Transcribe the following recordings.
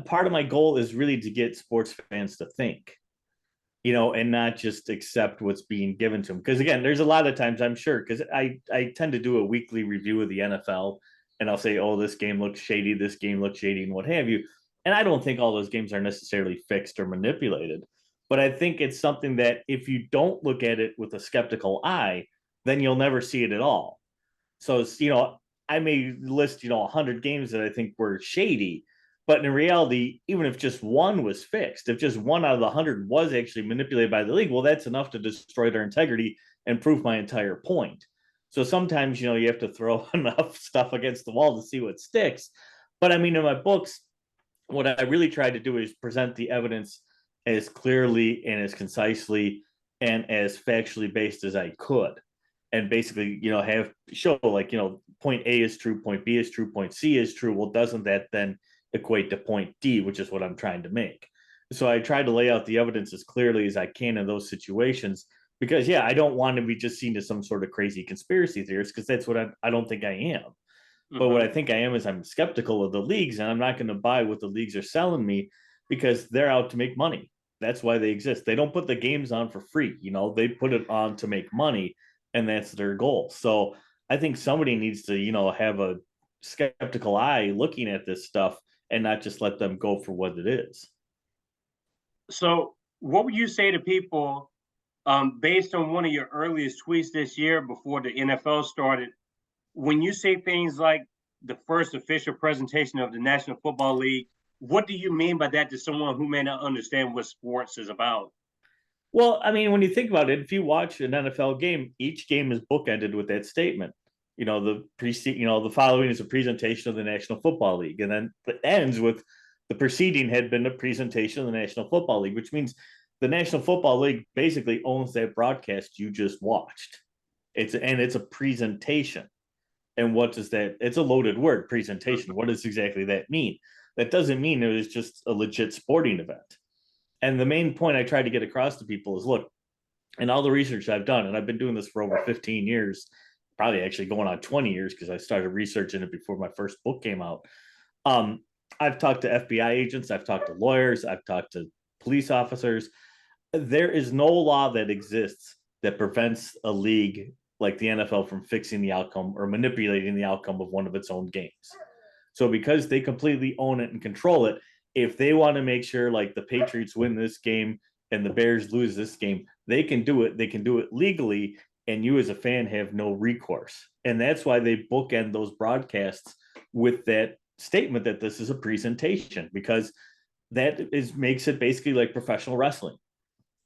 part of my goal is really to get sports fans to think, and not just accept what's being given to them. Because again, there's a lot of times, I'm sure, because I tend to do a weekly review of the NFL, and I'll say, oh, this game looks shady, this game looks shady, and what have you. And I don't think all those games are necessarily fixed or manipulated, but I think it's something that if you don't look at it with a skeptical eye, then you'll never see it at all. So it's, I may list, 100 games that I think were shady, but in reality, even if just one was fixed, if just one out of the 100 was actually manipulated by the league, well, that's enough to destroy their integrity and prove my entire point. So sometimes, you have to throw enough stuff against the wall to see what sticks. But I mean, in my books, what I really try to do is present the evidence as clearly and as concisely and as factually based as I could. And basically, have show like, point A is true, point B is true, point C is true. Well, doesn't that then equate to point D, which is what I'm trying to make? So I try to lay out the evidence as clearly as I can in those situations because, yeah, I don't want to be just seen as some sort of crazy conspiracy theorist because that's what I don't think I am. But what I think I am is I'm skeptical of the leagues, and I'm not going to buy what the leagues are selling me because they're out to make money. That's why they exist. They don't put the games on for free. They put it on to make money, and that's their goal. So I think somebody needs to, have a skeptical eye looking at this stuff and not just let them go for what it is. So what would you say to people based on one of your earliest tweets this year before the NFL started, when you say things like the first official presentation of the National Football League, what do you mean by that to someone who may not understand what sports is about? Well, I mean, when you think about it, if you watch an NFL game, each game is bookended with that statement. The following is a presentation of the National Football League, and then it ends with the preceding had been a presentation of the National Football League, which means the National Football League basically owns that broadcast you just watched. It's a presentation. And what does that? It's a loaded word, presentation. What does exactly that mean? That doesn't mean it was just a legit sporting event. And the main point I try to get across to people is look, in all the research I've done, and I've been doing this for over 15 years, probably actually going on 20 years because I started researching it before my first book came out. I've talked to FBI agents, I've talked to lawyers, I've talked to police officers. There is no law that exists that prevents a league like the NFL from fixing the outcome or manipulating the outcome of one of its own games. So because they completely own it and control it, if they want to make sure like the Patriots win this game and the Bears lose this game, they can do it. They can do it legally, and you as a fan have no recourse. And that's why they bookend those broadcasts with that statement that this is a presentation, because that makes it basically like professional wrestling.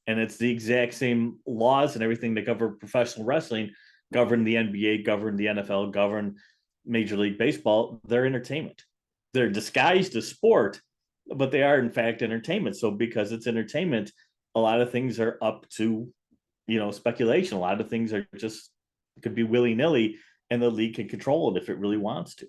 And it's the exact same laws and everything that govern professional wrestling, govern the NBA, govern the NFL, govern Major League Baseball. They're entertainment. They're disguised as sport, but they are in fact entertainment. So because it's entertainment, a lot of things are up to, speculation. A lot of things are just could be willy-nilly, and the league can control it if it really wants to.